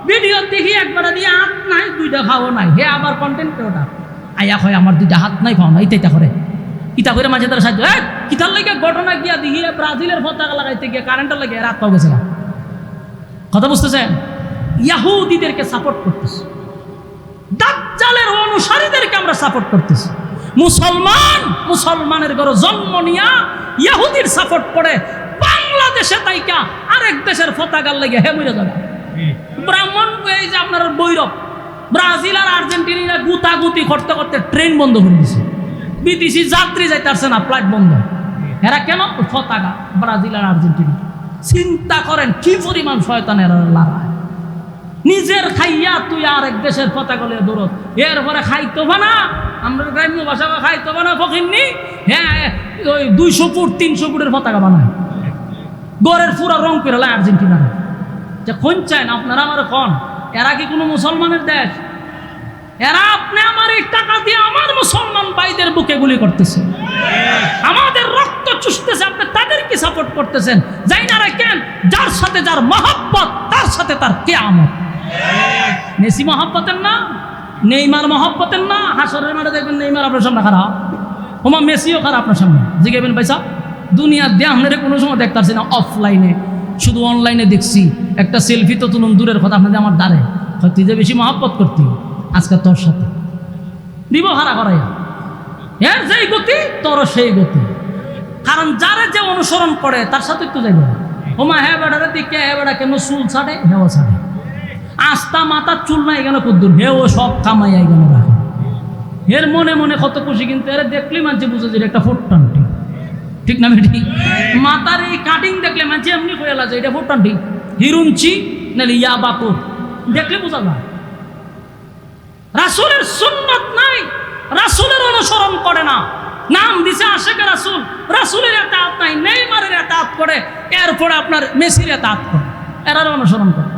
Video দেখি একবার দিয়ে হাত নাই দুইটা খাওয়া নাই, হে আবার কন্টেন্ট ওটা আইয়া হয় আমার দুইটা হাত নাই খাওয়া নাই, ইটা করে ইটা করে মাঝে তারা সাহায্য কিতার লাগে ঘটনা গিয়া দেখি ব্রাজিলের পতাকা লাগাইতে গিয়ে কারেন্টের লাগে রাত পাওয়া গেছিলাম। কথা বুঝতেছেন? ইয়াহুদিদেরকে সাপোর্ট করতেছে, দাজ্জালের অনুসারীদেরকে আমরা সাপোর্ট করতেছি। মুসলমানের ঘরে জন্ম নিয়া ইহুদির সাপোর্ট করে বাংলাদেশে তাইকা আরেক দেশের পতাকার লাগে হেমুরে যাবে। ব্রাহ্মণ এই যে আপনার বৈরব, ব্রাজিল আর আর্জেন্টিনা গুতাগুতি করতে করতে ট্রেন বন্ধ করে দিছে, বিদেশি যাত্রী যাইতে পারছে না, ফ্লাইট বন্ধ। এরা কেন? পতাকা ব্রাজিল আর আর্জেন্টিনা। চিন্তা করেন কি পরিমাণ শয়তানের লড়াই। নিজের খাইয়া তুই আরেক দেশের পতাকা লিয়ে দৌড়, এরপরে খাইতো না, আমরা গ্রাম্য ভাষা খাইতো না ফকিরনি, হ্যাঁ ওই 200 ফুট 300 ফুটের পতাকা বানায়, গড়ের পুরা রং করে লাই আর্জেন্টিনার। যে কোন চান আপনারা আমার কোন? এরা কি কোনো মুসলমানের দেশ? এরা আপনি আমার এই টাকা দিয়ে আমার মুসলমান ভাইদের বুকে গুলি করতেছে, আমাদের রক্ত চুষতেছে, আপনি তাদেরকে সাপোর্ট করতেছেন। যাই না রাখেন, যার সাথে যার মহব্বত তার সাথে তার কিয়ামত। মেসি মহব্বতের না, নেইমার মহব্বতের না। হাসরের মাঠে দেখবেন নেইমার আপনার সামনে খারাপ, ওমা মেসিও খারাপ আপনার সামনে। জিজ্ঞাবেন ভাই সাহেব, দুনিয়ার দিয়ে আপনাদের কোনো সময় দেখতে পারছি না অফলাইনে, শুধু অনলাইনে দেখছি। একটা সেলফি তো তুলুন দূরের কথা, আপনাদের আমার দ্বারে তুই যে বেশি মহব্বত করতি আজকে তোর সাথে দিব হারা করাইয়া, এর যেই গতি তোর সেই গতি। কারণ যারা যে অনুসরণ করে তার সাথে একটু যাইব। ওমা হ্যাঁ বেড়ারে দিকে, হ্যাঁ বেড়া কেন চুল ছাড়ে, হেও ছাড়ে, আস্তা মাথার চুল নাই কেন কুদ্দুর, হেও সব কামাই কেন রাখে, এর মনে মনে কত খুশি। কিন্তু এর দেখলে মানছে বুঝে যে একটা ফোরটানটি, ঠিক না বেটি? মাথার এই কাটিং দেখলে মানছে এমনি কয়ে লাগে এটা ফোরটানটি, হিরুঞ্চি নাহলে ইয়া বাপু, দেখলে বোঝা যায়। রাসূলের সুন্নাত নাই, রাসূলের অনুসরণ করে না, নাম দিছে আশেকে রাসূল, রাসূলের ইতাআত নাই, নেইমারের ইতাআত করে, এরপরে আপনার মেসির ইতাআত করে, এরার অনুসরণ করে।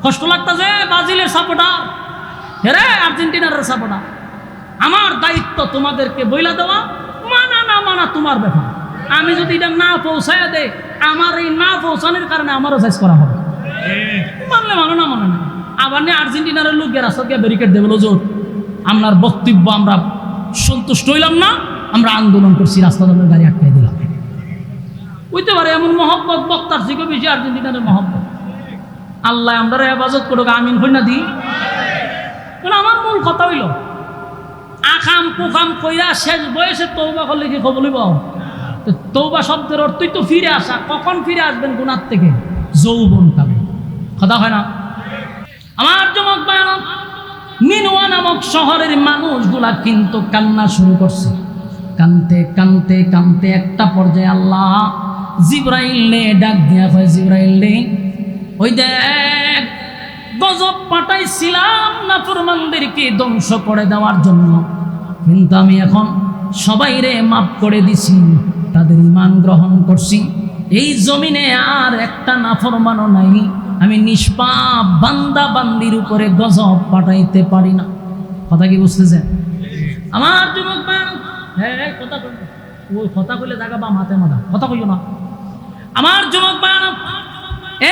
কষ্ট লাগতেছে ব্রাজিলের সাপোর্টার, হেরে আর্জেন্টিনার সাপোর্টার। আমার দায়িত্ব তোমাদেরকে বইলা দেওয়া, মানা না মানা তোমার ব্যাপার। আমি যদি এটা না পৌঁছায় দেয়, আমার এই না পৌঁছানোর কারণে আমারও সাইজ করা হবে। মানলে মানো না মানে না। আবার নিয়ে আর্জেন্টিনার লোকের রাস্তা গিয়ে ব্যারিকেড দেবে জোর, আপনার বক্তব্য আমরা সন্তুষ্ট হইলাম না, আমরা আন্দোলন করছি, রাস্তা ধরনের গাড়ি আটকাই দিলাম। বুঝতে পারে এমন মহব্বত বক্তার থেকে বেশি আর্জেন্টিনার মহব্বত। আল্লাহ আমরা হেফাজত করুক, আমিন হই না দিই। আমার মূল কথা হইল আখাম কুখাম কইরা শেষ বয়সে তওবা করলে কি খবর লইব? তওবা শব্দের অর্থই তো ফিরে আসা। কখন ফিরে আসবেন গুনার থেকে? যৌবন কালে। কথা হয় না? আমার যুবক ভাইরা, মিনুয়া নামক শহরের মানুষগুলা কিন্তু কান্না শুরু করছে। কানতে কানতে কানতে একটা পর্যায়ে আল্লাহ জিবরাইলে ডাক দিয়া কয়, জিবরাইলে ওই দেখ গজব পাঠাইছিলাম নাফরমানদেরকে ধ্বংস করে দেওয়ার জন্য, কিন্তু আমি এখন সবাইরে মাফ করে দিছি, তাদের ঈমান গ্রহণ করছি। এই জমিনে আর একটা নাফরমানও নাই। আমি নিষ্পাপ বান্দা বান্দির উপরে গজব পাঠাইতে পারি না। কথা কি বুঝতেছেন আমার যুবক ভাই? হ্যাঁ কথা কই, ওই কথা কইলে জায়গা বা মাথে মাথা কথা কইও না। আমার যুবক ভাই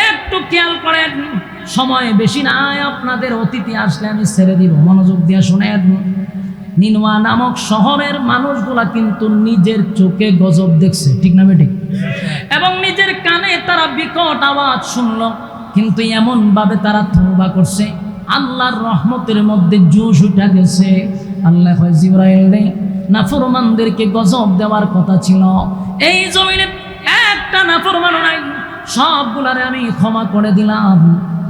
একটু খেয়াল করেন, সময় বেশি নাই, আপনাদের অতিথি আসলে আমি ছেড়ে দিব, মনোযোগ দিয়ে শুনেন। নিনওয়া নামক শহরের মানুষগুলা কিন্তু নিজের চোখে গজব দেখছে, ঠিক না বেঠিক? এবং নিজের কানে তারা বিকট আওয়াজ শুনলো, কিন্তু এমন ভাবে তারা তওবা করছে, আল্লাহর রহমতের মধ্যে জোশ উঠে গেছে। আল্লাহ কয়, জিবরাইল রে, নাফরমানদেরকে গজব দেওয়ার কথা ছিল, এই জমিনে একটা নাফরমান নাই, সবগুলারে আমি ক্ষমা করে দিলাম,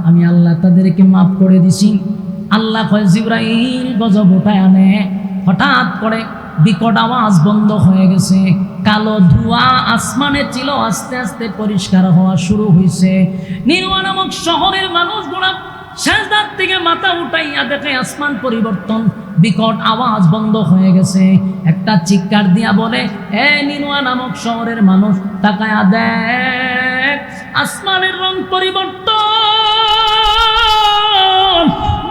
আমি আল্লাহ তাদেরকে মাফ করে দিছি। আল্লাহ কয়, জিবরাইল গজব উঠায় আনে। হঠাৎ করে বিকট আওয়াজ বন্ধ হয়ে গেছে, কালো ধোঁয়া আসমানে ছিল, আস্তে আস্তে পরিষ্কার হওয়া শুরু হয়েছে। নিনওয়া নামক শহরের মানুষগুলা সেজদার থেকে মাথা উঠাইয়া দেখে আসমান পরিবর্তন, বিকট আওয়াজ বন্ধ হয়ে গেছে। একটা চিৎকার দিয়া বলে, এ নিনওয়া নামক শহরের মানুষ, তাকায়া দেখ, আসমানের রং পরিবর্তন,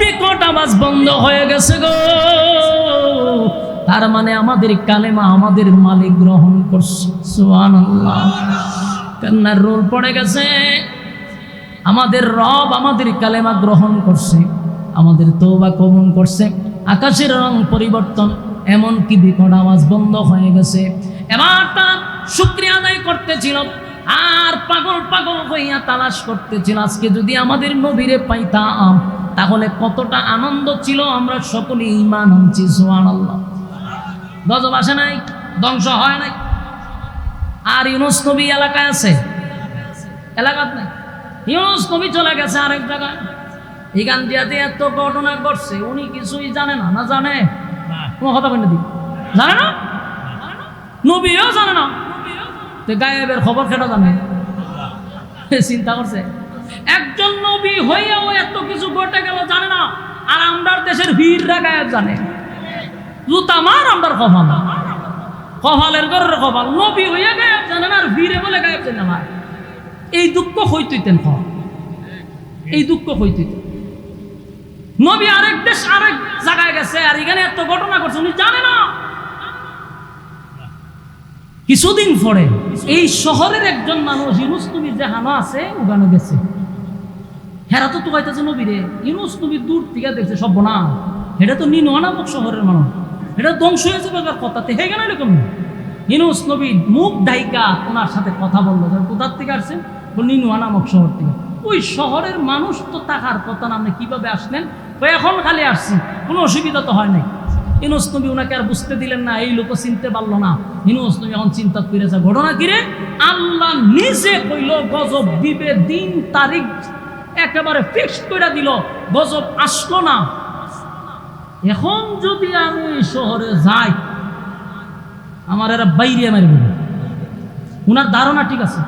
বিকট আওয়াজ বন্ধ হয়ে গেছে গো। তার মানে আমাদের কালেমা আমাদের মালিক গ্রহণ করছে। সুবহানাল্লাহ। কান্নার রোল পড়ে গেছে। আমাদের রব আমাদের কালেমা গ্রহণ করছে, আমাদের তওবা কবুল করছে। আকাশের রং পরিবর্তন, এমনকি বিকট আওয়াজ বন্ধ হয়ে গেছে। এবার তারা শুকরিয়া আদায় করতেছিল আর পাগল পাগল হইয়া তালাশ করতেছিল, আজকে যদি আমাদের নবীরে পাইতাম তাহলে কতটা আনন্দ ছিল। আমরা সকলে ঈমান আনছি, সুবহানাল্লাহ। গজব আসে নাই, ধ্বংস হয় নাই। আর ইউনুস নবী এলাকায় আছে, এলাকাত নাই। ইউনুস নবী চলে গেছে আরেক জায়গায়। এখান দিয়ে এত ঘটনা ঘটছে, উনি কিছুই জানে না। না জানে? কোনো কথা বলে দিই, জানে না, নবীও জানে না। তো গায়েবের খবর কেটা জানে? চিন্তা করছে। একজন নবী হইয়াও এত কিছু ঘটে গেল জানে না, আর আমরার দেশের বীররা গায়েব জানে। জুতা মার আমরার কপাল, কপালের ঘরের কপাল। নবী হইয়া গায়েব জানে না, আর বীরে বলে গায়েব জানে না। এই দুঃখ হইতেন, এই দুঃখ হইতেন। নবী আরেক দেশ আরেক জায়গায় গেছে, আর এখানে এত ঘটনা করছে উনি জানে না। কিছুদিন পরে এই শহরের একজন মানুষ, ইউনুস নবী যে হানা আছে ওখানে গেছে। হেরা তো কইতেছে নবীরে, ইউনুস নবী দূর থেকে দেখছে সব না, এটা তো নিনোয়া নামক শহরের মানুষ, এটা ধ্বংস হয়ে যাবে কথাতে হয়ে গেল এরকম। ইউনুস নবী মুখ ঢাইকা ওনার সাথে কথা বললো, কোথার থেকে আসছেন? নিনোয়া নামক শহর থেকে। ওই শহরের মানুষ তো থাকার কথা না, আপনি কিভাবে আসলেন? এখন খালি আসছি, কোনো অসুবিধা তো হয় নাই। ইউনুস নবী ওনাকে আর বুঝতে দিলেন না, এই লোক চিনতে পারলো না। ইউনুস নবী এখন চিন্তা করেছে ঘটনা কিরে। আল্লাহ নিজে কইল গজব দিবে, দিন তারিখ একেবারে ফিক্সড করে দিল, গজব আসলো না। এখন যদি আমি এই শহরে যাই, আমার এরা বাইরে মারি বলবে। উনার ধারণা ঠিক আছে,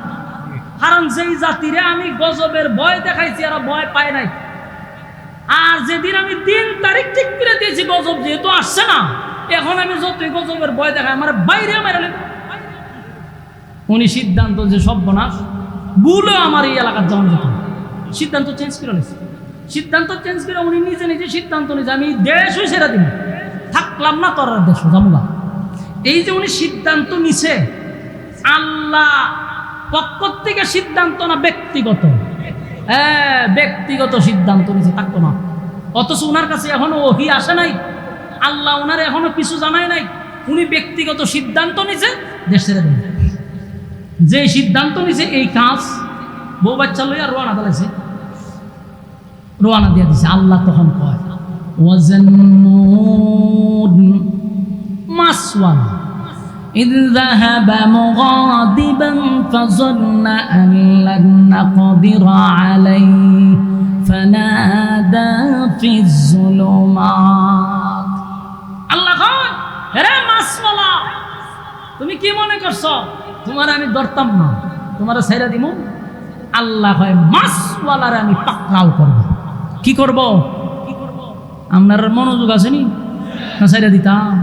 কারণ যেই জাতিরে আমি গজবের ভয় দেখাইছি এরা ভয় পায় নাই। আর যেদিন আমি দিন তারিখ ঠিক করে দিয়েছি গজব যেহেতু আসছে না, এখন আমি যতই গজবের ভয় দেখাই আমার বাইরে মারলে। উনি সিদ্ধান্ত যে সর্বনাশ ভুলে আমার এই এলাকার যাওয়ার যেত, সিদ্ধান্ত চেঞ্জ করে নিয়েছে। সিদ্ধান্ত চেঞ্জ করে উনি নিজে নিজে সিদ্ধান্ত নিয়েছে, আমি দেশ হয়ে সেরা দিন, থাকলাম না তোর দেশ জামুগা। এই যে উনি সিদ্ধান্ত নিছে, আল্লাহ পক্ষ থেকে সিদ্ধান্ত না ব্যক্তিগত, হ্যাঁ ব্যক্তিগত সিদ্ধান্ত নিছে, থাকতো না। অথচ উনার কাছে এখনো ওহী আসে নাই, আল্লাহ ওনার এখনো কিছু জানায় নাই। উনি ব্যক্তিগত সিদ্ধান্ত নিছে, দেশ ছেড়ে দেন। যে সিদ্ধান্ত নিছে এই কাজ বউ বাচ্চা লইয়া রোয়ানা দিয়েছে, রোয়ানা দিয়ে দিছে। আল্লাহ তখন কয় ওয়াজান্নুন মাসওয়ালা إذ ذهب مغاضبا فظن أن لن نقدر عليه فنادى في الظلمات। আল্লাহ কয় রে মাসওয়ালা, তুমি কি মনে করছো তোমার আমি ধরতাম না, তোমার ছাইরা দিব? আল্লাহ কয় মাসওয়ালারে আমি পাকড়াও করব। কি করব? আপনার মনোযোগ আসেনি না? ছাইরা দিতাম,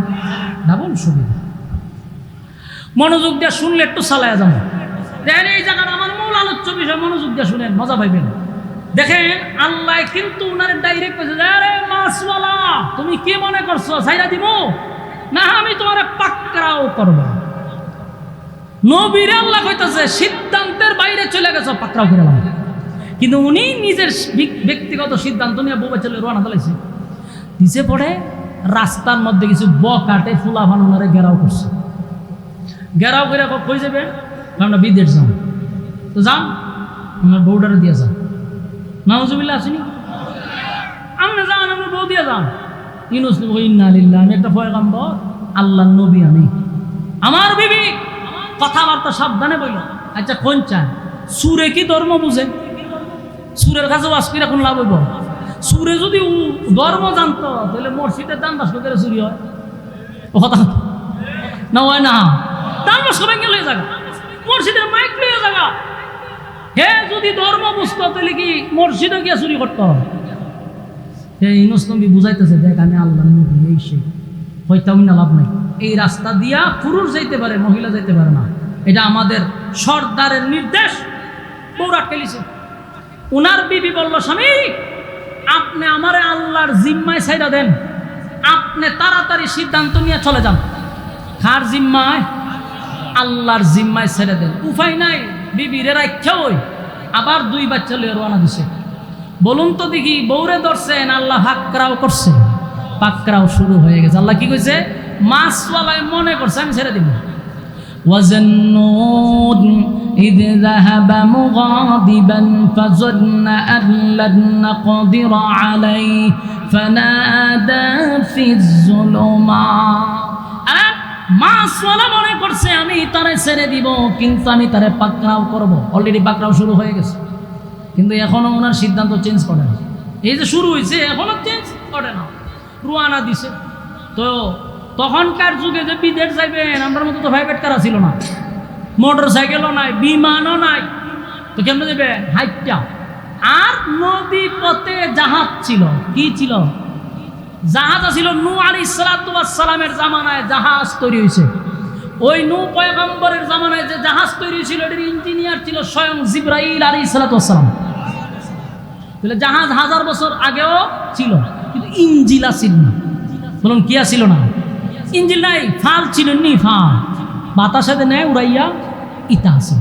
ডাবল সুবিধা। মনোযোগ দিয়ে শুনলে একটু চালায়া যাবো। দেখেন এই জায়গার আমার মূল আলোচ্য বিষয়, মনোযোগ দিয়ে শুনেন, মজা পাইবেন। দেখেন আল্লাহ কিন্তু উনার ডাইরেক্ট কইছে, আরে মাসওয়ালা তুমি কি মনে করছো ছাইরা দিব না, আমি তোমার পাকড়াও করব। নবীর আল্লাহ কইতাছে সিদ্ধান্তের বাইরে চলে গেছো, পাকড়াও করে দিলাম। কিন্তু উনি নিজের ব্যক্তিগত সিদ্ধান্ত নিয়ে বউ চলে রওনা দিয়েছে। দিছে পড়ে রাস্তার মধ্যে কিছু বকাটে ফুলা বানানোরে ঘেরাও করছে। ঘেরাও করে কই যাবে? আমরা বিদেশ যান, তো যান, আপনার বউটারে দিয়ে যান। নাউজুবিল্লাহ আসেনি? আপনি যান, আপনার বউ দিয়ে যান। ইউনুস নবী ইন্না লিল্লাহি, আমি একটা পয়গম্বর, আল্লাহর নবী আমি, আমার বিবি কথাবার্তা সাবধানে বইল। আচ্ছা কোন চান? সুরে কি ধর্ম বুঝে? সুরের কাছে ওয়াজ করে কোন লাভ হইব? সুরে যদি ধর্ম জানতো তাহলে মসজিদের দান বাস করে চুরি হয়, ও কথা না হয় না? দান বাস করে গেলে জায়গা, মসজিদের মাইক লইয়া জায়গা। হে যদি ধর্ম বুঝতো তাহলে কি মসজিদে গিয়ে চুরি করতো? ইউনুস নবী বুঝাইতেছে, দেখ আমি আল্লাহর নবী, এই সেই হইতাম না, লাভ নাই। এই রাস্তা দিয়া পুরুষ যাইতে পারে, মহিলা যাইতে পারে না, এটা আমাদের সর্দারের নির্দেশ। বউরা ঠেলিছে। উনার বিবি বলল, স্বামী আপনি আমারে আল্লাহর জিম্মায় ছাইড়া দেন, আপনি তাড়াতাড়ি সিদ্ধান্ত নিয়ে চলে যান। কার জিম্মায়? আল্লাহর জিম্মায় ছেড়ে দেন। উপায় নাই, বিবিরে রাখা ওই আবার 2 বাচ্চা লইয়া রওনা দিছে। বলুন তো দেখি, বউরে ধরছেন, আল্লাহ পাকড়াও করছে, পাকড়াও শুরু হয়ে গেছে। আল্লাহ কি কইছে? মাছওয়ালায় মনে করছে আমি ছেড়ে দিব। وَظَنُّونَ إِذْ ذَهَبَ مُغَاضِبًا فَظَنَّ أَن لَّن نَّقْدِرَ عَلَيْهِ فَنَادَىٰ فِي الظُّلُمَاتِ। মাছওয়ালা মনে করছে আমি তারে ছেড়ে দিব, কিন্তু আমি তারে পাকড়াও করব। অলরেডি পাকড়াও শুরু হয়ে গেছে, কিন্তু এখনো ওনার সিদ্ধান্ত চেঞ্জ করে না। এই যে শুরু হয়েছে এখনো চেঞ্জ করে না, রুয়ানা দিছে। তো তখনকার যুগে যে বিদেশ যাইবেন, আমার মতো তো প্রাইভেট কার ছিল না, মোটর সাইকেলও নাই, বিমানও নাই, তো কেমনে যাবেন? হাইটটা। আর নদী পথে জাহাজ ছিল। কি ছিল? জাহাজ ছিল। নূহ আলাইহিস সালাতু ওয়াস সালামের জামানায় জাহাজ তৈরি হয়েছে। ওই নূহ পয়গম্বরের জামানায় যে জাহাজ তৈরি ছিল, এর ইঞ্জিনিয়ার ছিল স্বয়ং জিবরাইল আলাইহিস সালাতু ওয়াস সালাম। তাহলে জাহাজ 1000 বছর আগেও ছিল, কিন্তু ইঞ্জিল ছিল না। বলুন কি ছিল না? ইঞ্জিল নাই, ফাল ছিল, নি ফাল বাতাসে নেয় উড়াইয়া ইতা আছে।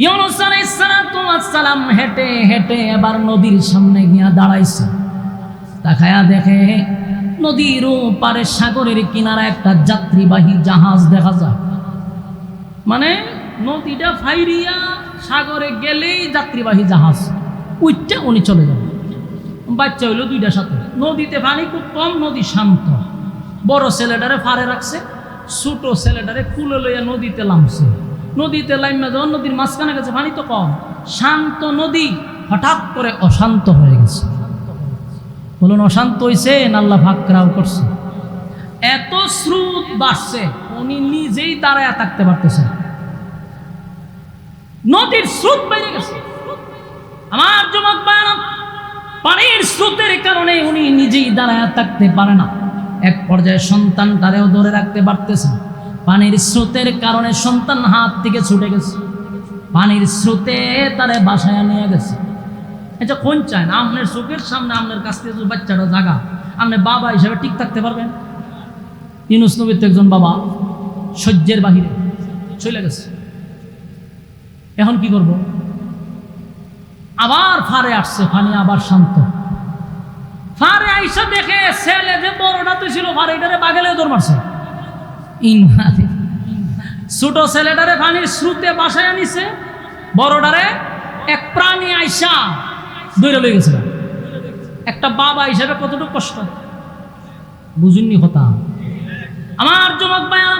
ইউনূস আলাইহিস সালাতু ওয়াস সালাম হেঁটে হেঁটে এবার নদীর সামনে গিয়া দাঁড়াইছে। তাকায়া দেখে নদীর ওপারে সাগরের কিনারা একটা যাত্রীবাহী জাহাজ দেখা যায়। মানে নদীটা ফাইরিয়া সাগরে গেলেই যাত্রীবাহী জাহাজ উইটা উনি চলে যাবে। বাচ্চা হইল 2টার সাথে। নদীতে পানি খুব কম, নদী শান্ত। বড় ছেলেটারে ফারে রাখছে, ছোট ছেলেটারে কুলে লইয়া নদীতে নামছে। নদীতে লাইমা যখন নদীর মাঝখানে গেছে, পানি তো কম, শান্ত নদী হঠাৎ করে অশান্ত হয়ে গেছে। বলুন অশান্ত হয়েছে না আল্লাহ পাকড়াও করছে? এত স্রোত বাড়ছে, উনি নিজেই দাঁড়ায় থাকতে পারতেছেন। নদীর স্রোত বেড়ে গেছে। আমার যুবক ভাইরা, পানির স্রোতের কারণে উনি নিজেই দাঁড়ায় থাকতে পারে না। এক পর্যায়ে সন্তানটারেও ধরে রাখতে পারতেছে। পানির স্রোতের কারণে সন্তান হাত থেকে ছুটে গেছে। পানির স্রোতে তারে বাসায় নিয়ে গেছে। এটা কোন চায় না? আপনার চোখের সামনে আপনার কাছ থেকে যদি বাচ্চাটা জাগা, আপনি বাবা হিসাবে ঠিক থাকতে পারবেন? ইউনূস নবীর তো একজন বাবা সহ্যের বাহিরে চলে গেছে। এখন কি করব? আবার ফারে আসছে, পানি আবার শান্ত। ফারে আইসা দেখে ছেলে যে বড়টা তো ছিল, ফারেটারে বাগেলে দৌড় মারছে। ছোট ছেলেটারে পানির স্রোতে বাসায় আনিছে, বড়টারে এক প্রাণী আইসা দৌড়ে লয়ে গেছিল। একটা বাবা হিসাবে কতটুকু কষ্ট, বুঝুননি কথা? আমার যুবক ভাইয়া,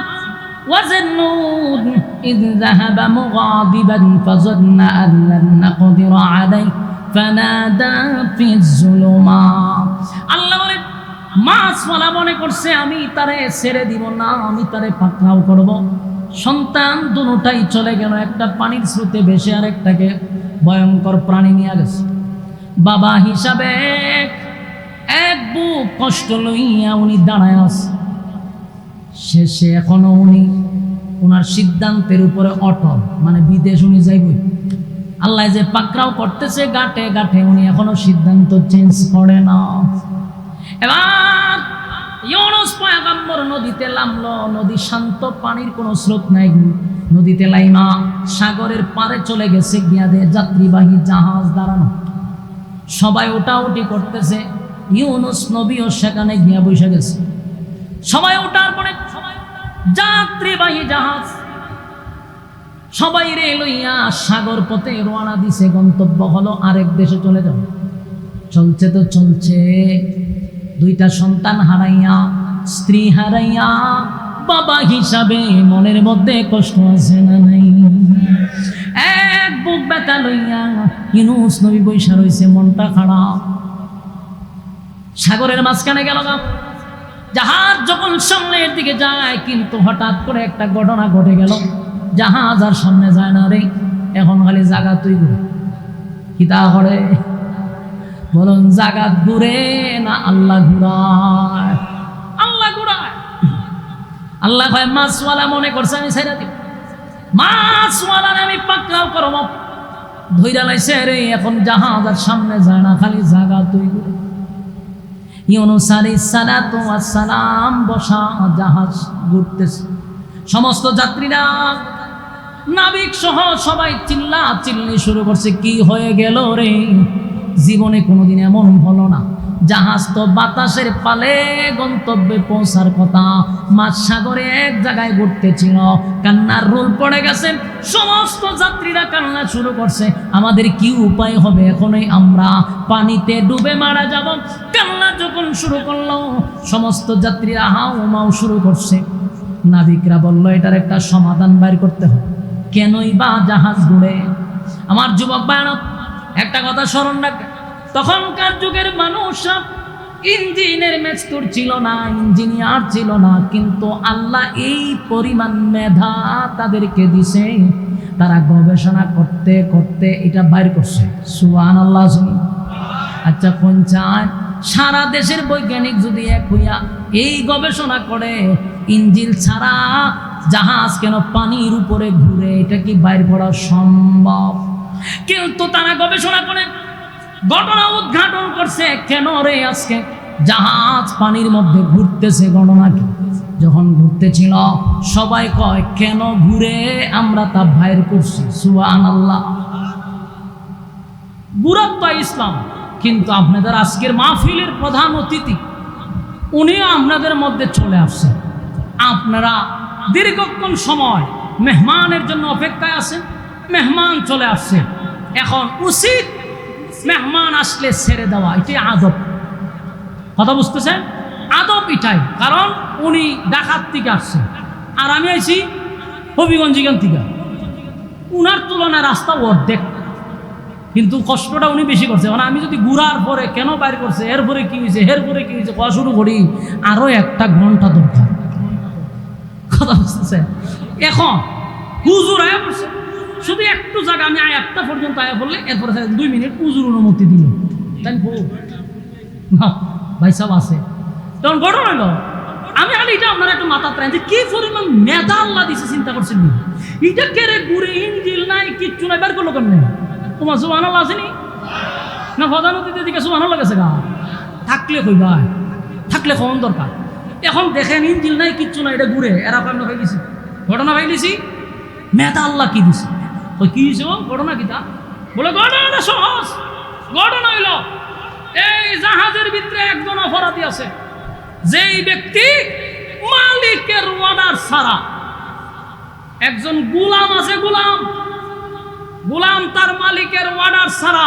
وَظَنُّونَ إِذْ ذَهَبَ مُغَاضِبًا فَظَنَّ أَن لَّن نَّقْدِرَ عَلَيْهِ فَنَادَىٰ فِي الظُّلُمَاتِ। আল্লাহ বলে মাছওয়ালা মনে করছে আমি তারে ছেড়ে দিব না, আমি তারে পাকড়াও করব। সন্তান দুটোটাই চলে গেল, একটা পানির স্রোতে ভেসে আর একটাকে ভয়ঙ্কর প্রাণী নিয়ে গেছে। বাবা হিসাবে এক বুক কষ্ট লইয়া উনি দাঁড়ায় আছে। শেষে এখনো উনি ওনার সিদ্ধান্তের উপরে অটল, মানে বিদেশ উনি যাইবই। আল্লাহ যে পাকড়াও করতেছে গাঁটে গাঁটে, উনি এখনো সিদ্ধান্ত চেঞ্জ করে না। এবার ইউনূস পয়গম্বর নদীতে নামলো। নদী শান্ত, পানির কোনো স্রোত নাই। নদীতে লাইমা সাগরের পারে চলে গেছে, গিয়া দে যাত্রীবাহী জাহাজ দাঁড়ানো। সবাই ওটাউটি করতেছে, ইউনূস নবীও সেখানে গিয়া বসে গেছে। সবাই ওঠার পরে যাত্রীবাহী জাহাজ সবাই রে লইয়া সাগর পথে রওনা দিছে। গন্তব্য হলো আরেক দেশে চলে যাও। চলছে তো চলছে, 2টা সন্তান হারাইয়া, স্ত্রী হারাইয়া, বাবা হিসাবে মনের মধ্যে কষ্ট আছে না নাই? এক বুক ব্যথা লইয়া ইউনূস নবী বৈশা রইছে, মনটা খারাপ। সাগরের মাঝখানে গেল না। জাহাজ যখন সামনের দিকে যায়, কিন্তু হঠাৎ করে একটা ঘটনা ঘটে গেল। জাহাজ আর সামনে যায় না রে, এখন খালি জাগা তুই ঘুরে। কিতা করে? বলুন জাগা ঘুরে না আল্লাহ ঘুরায়? আল্লাহ ঘুরায়। আল্লাহ কয় মাছওয়ালা মনে করছে আমি ছেড়ে দিব, মাছওয়ালা আমি পাকড়াও করব। ধইরা লাইছে রে, এখন জাহাজ আর সামনে যায় না, খালি জাগা তুই ঘুরে। ইউনূস আলাইহিস সালাতু ওয়াস সালাম বসা জাহাজ ঘুরতেছে। সমস্ত যাত্রীরা নাবিক সহ সবাই চিল্লা চিল্লি শুরু করছে, কি হয়ে গেল রে? জীবনে কোনোদিন এমন হলো না। জাহাজ তো বাতাসের পালে গন্তব্যে পৌঁছার কথা, মাঝ সাগরে এক জায়গায় ঘুরতেছিল, কান্নার রোল পড়ে গেছে। সমস্ত যাত্রীরা কান্না শুরু করছে, আমাদের কি উপায় হবে? এখনই আমরা পানিতে ডুবে মারা যাব। কান্না যখন শুরু করলো, সমস্ত যাত্রীরা হাউ মাউ শুরু করছে। নাবিকরা বলল, এটার একটা সমাধান বাইর করতে হবে। কেনই বা জাহাজ ঘুরে? আমার যুবক ভাইরা একটা কথা স্মরণ রাখবে, তখনকার যুগের মানুষরা ইঞ্জিনের মেস্তুর ছিল না, ইঞ্জিনিয়ার ছিল না, কিন্তু আল্লাহ এই পরিমাণ মেধা তাদেরকে দিছে, তারা গবেষণা করতে করতে এটা বাইর করছে। সুবহানাল্লাহ। আচ্ছা কোন চায় সারা দেশের বৈজ্ঞানিক যদি এক হইয়া এই গবেষণা করে ইঞ্জিন ছাড়া জাহাজ কেন পানির উপরে ঘুরে, এটা কি বাইর করা সম্ভব? কিন্তু তারা গবেষণা করে ঘটনা উদ্ঘাটন করছে, কেন রে আজকে জাহাজ পানির মধ্যে ঘুরতেছে? ঘটনা কি? যখন ঘুরতেছিল সবাই কয় কেন ঘুরে, আমরা তা বাইর করছি। সুবহানাল্লাহ। গুরুত্ব ইসলাম। কিন্তু আপনাদের আজকের মাহফিলের প্রধান অতিথি উনিও আপনাদের মধ্যে চলে আসছে। আপনারা দীর্ঘক্ষণ সময় মেহমানের জন্য অপেক্ষায় আছেন, মেহমান চলে আসছে, এখন উচিত মেহমান আসলে ছেড়ে দেওয়া, এটাই আদব। কথা বুঝতেছেন? আদব এটাই। কারণ উনি ঢাকার থেকে আসছে আর আমি আইছি হবিগঞ্জিগান থেকে, উনার তুলনায় রাস্তা অর্ধেক, কিন্তু কষ্টটা উনি বেশি করছে। মানে আমি যদি ঘুরার পরে কেন বাইর করছে, এরপরে কি হয়েছে, এরপরে কি হয়েছে কয়া শুরু করি, আরো 1 ঘন্টা দরকার। কথা বুঝতেছে? এখন হুজুর আয়া পড়ছে, শুধু একটু জায়গা আমি আয়াতটা পর্যন্ত আয়া বললে এরপরে 2 মিনিট হুজুর অনুমতি দিল, তাই না ভাই সাহেব আছে। তখন ঘটনা হইল, আমি আলি এটা আপনারা একটু মাথা প্রাণ যে কি পরিমাণ মেধা আল্লাহ দিছে, চিন্তা করছেন নি? এটা কেড়ে ঘুরে ইঞ্জিল নাই, কিচ্ছু নাই, বের করলো কেমনে? তোমার সুবহানাল্লাহ আসেনি না? প্রধানমন্ত্রী দিকে সুবহানাল্লাহ গেছে গা, থাকলে কই ভাই, থাকলে কখন দরকার। এখন দেখেন ইঞ্জিল নাই, কিচ্ছু নাই, এটা ঘুরে, এরা আমরা ভাই দিছি ঘটনা, ভাই দিছি মেধা আল্লাহ কি দিছে। ওই কি হয়েছে ঘটনা? কিতা বলে ঘটনা সহজ। ঘটনা হইল এই জাহাজের ভিতরে একজন অপরাধী আছে, যেই ব্যক্তি মালিকের অর্ডার ছাড়া, একজন গোলাম আছে, গোলাম তার মালিকের অর্ডার ছাড়া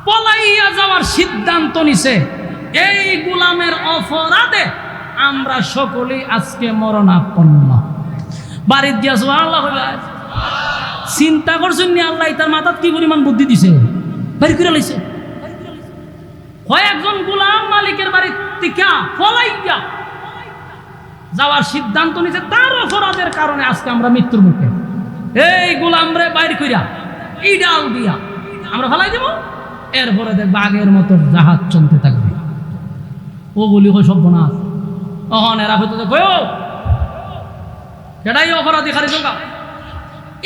পলাইয়া যাওয়ার সিদ্ধান্ত নিছে। এই গোলামের অপরাধে আমরা সকলেই আজকে মরণাপন্ন। বাড়ির দিয়া সুবহানাল্লাহ। চিন্তা করছেন নি আল্লাহ তার মাথার কি পরিমাণ বুদ্ধি দিছে, বাড়ি করে লাইছে। হয় একজন গোলাম মালিকের বাড়ি থেকে পলাইয়া যাওয়ার সিদ্ধান্ত নিছে, তার অপরাধের কারণে আজকে আমরা মৃত্যুর মুখে। এই গোলাম রে বাইর কইরা ইডাল দিয়া আমরা ফেলাই দেব, এরপরে দেখবে আগের মতো জাহাজ চলতে থাকবে। ওগুলি হয় সর্বনাশ। তখন এরা হয়তো সেটাই অপরাধী খারিজ হোক।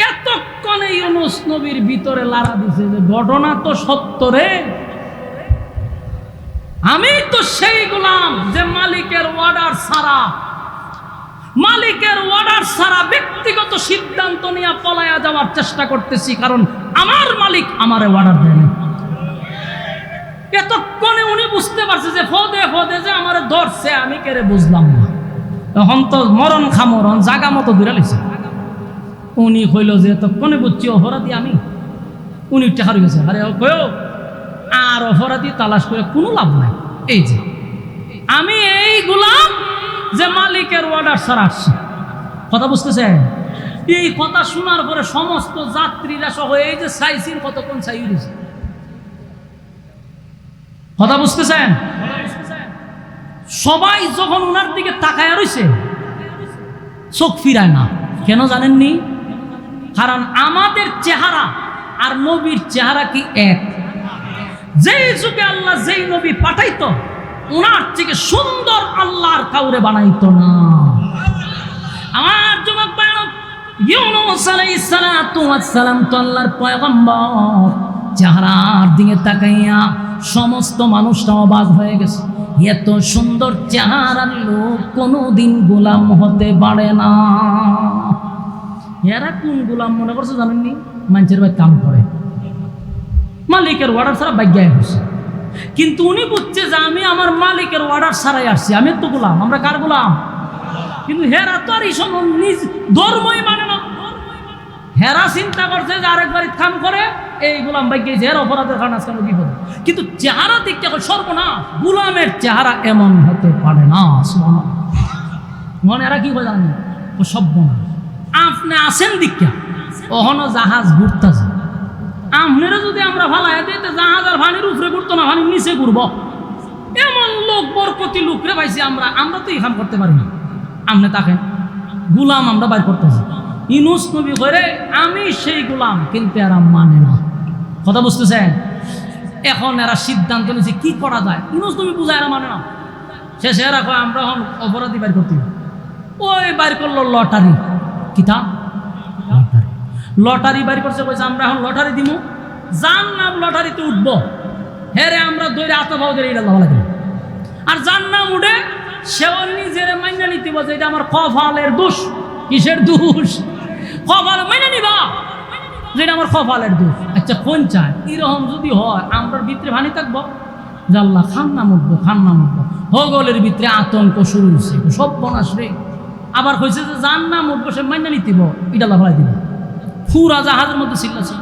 এতক্ষণে ইউনূস নবীর ভিতরে লাড়া দিছে যে ঘটনা তো সত্য রে, আমি তো সেই গোলাম যে মালিকের অর্ডার ছাড়া ব্যক্তিগত সিদ্ধান্ত নিয়ে পলায়া যাওয়ার চেষ্টা করতেছি, কারণ আমার মালিক আমারে অর্ডার দেয় না। এতক্ষণে উনি বুঝতে পারছে যে ফদে যে আমারে ধরছে, আমি কেড়ে বুঝলাম না। তখন তো মরণ খামরণ জাগা মতো দূরে লিছে। উনি কইল যে এতক্ষণে বুঝছি অপরাধী আমি। উনি উঠে হারিয়ে গেছে, আরে কয়ো আর অপরাধী তালাশ করে কোনো লাভ নাই। এই যে আমি এই গোলাম যে মালিকের অর্ডার ছাড়া আসছি। কথা বুঝতেছে? এই কথা শোনার পরে সমস্ত যাত্রীরা সহ এই যে সাইসির কতক্ষণ চাই দিয়েছে। কথা বুঝতেছেন? সবাই যখন ওনার দিকে তাকায় রইছে, চোখ ফিরায় না। কেন জানেননি? কারণ আমাদের চেহারা আর নবীর চেহারা কি এক? যেই যুগে আল্লাহ যেই নবী পাঠাইতো, ওনার থেকে সুন্দর আল্লাহর কাউরে বানাইতো না। আমার যুবক ভাই, ইউনূস আলাইহিস সালাতু ওয়াস সালাম তো আল্লাহর পয়গম্বর। চেহারার দিকে তাকাইয়া সমস্ত মানুষটা অবাক হয়ে গেছে। এত সুন্দর চেহারার লোক কোনোদিন গোলাম হতে পারে না। এরা কোন গোলাম মনে করছে জানেননি? মানুষের ভাই কাম করে, মালিকের অর্ডার ছাড়া বাইজ্ঞায় হচ্ছে। কিন্তু উনি বুঝছে যে আমি আমার মালিকের অর্ডার ছাড়াই আসছি, আমি তো গোলাম। আমরা কার গোলাম? কিন্তু হেরা তো আর এই সময় নিজ ধর্মই মানে না। হেরা চিন্তা করছে যে আরেকবার কাম করে এই গোলাম ভাই গেছে, এর অপরাধের কারণ আজকে আমরা বিপদ। কিন্তু চেহারা দিকটা সর্বনাশ, গোলামের চেহারা এমন হতে পারে না। মনে এরা কি করে জানেন? ও সর্বনাশ। আপনি আসেন দীক্ষা ওহনো জাহাজ ঘুরতেছে, আপনারা যদি আমরা ফালাই দিতে জাহাজ আর পানির উপরে ঘুরতো না, পানির নিচে ঘুরবো। এমন লোক বরকতি লোকরে পাইছি আমরা, আমরা তো এখান করতে পারি না। আপনি তাকে গোলাম আমরা বাইর করতেছি। ইউনূস নবী করে আমি সেই গোলাম, কিন্তু এরা মানে না। কথা বুঝতেছেন? এখন এরা সিদ্ধান্ত নিয়েছে কি করা যায়। ইউনূস নবী বুঝায়, এরা মানে না। শেষে এরা কয় আমরা এখন অপরাধী বাইর করতে। ওই বাইর করলো লটারি। কিতা? লটারি। লটারি বাইর করছে, কইছে আমরা এখন লটারি দিব, যার নাম লটারিতে উঠবো হেরে আমরা দৈরে আতভাও ধরে এটা লাভ লাগে। আর যার নাম উঠে সেও নিজের মাইনা নিতে বলছে এটা আমার কপালের দোষ। কিসের দোষ? কপাল মাইনা নিবা, যেটা আমার কপালের দোষ। আচ্ছা কোন চায়? এরকম যদি হয় আমরা ভিতরে ভানি থাকবো, জাল্লা খান নাম উঠবো, খান নাম উঠবো। হগলের ভিতরে আতঙ্ক শুরু হচ্ছে, সব বনাস রে। আবার কইছে যে যার নাম উঠবো সে মাইনা নিতে এটা লাফাই দিব। পুরা জাহাজের মধ্যে চিল্লাছে।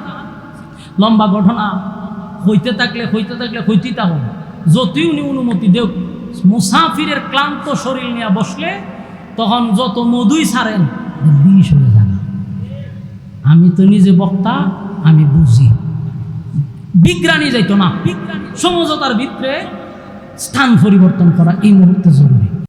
লম্বা ঘটনা হইতে থাকলে হইতেই তা হবে। যতই উনি অনুমতি দেও, মুসাফিরের ক্লান্ত শরীর নিয়ে বসলে তখন যত মধুই ছাড়েন বিষ হয়ে যায়। আমি তো নিজে বক্তা, আমি বুঝি। বিজ্ঞানী যাইতো না, সমঝোতার ভিতরে স্থান পরিবর্তন করা এই মুহূর্তে জরুরি।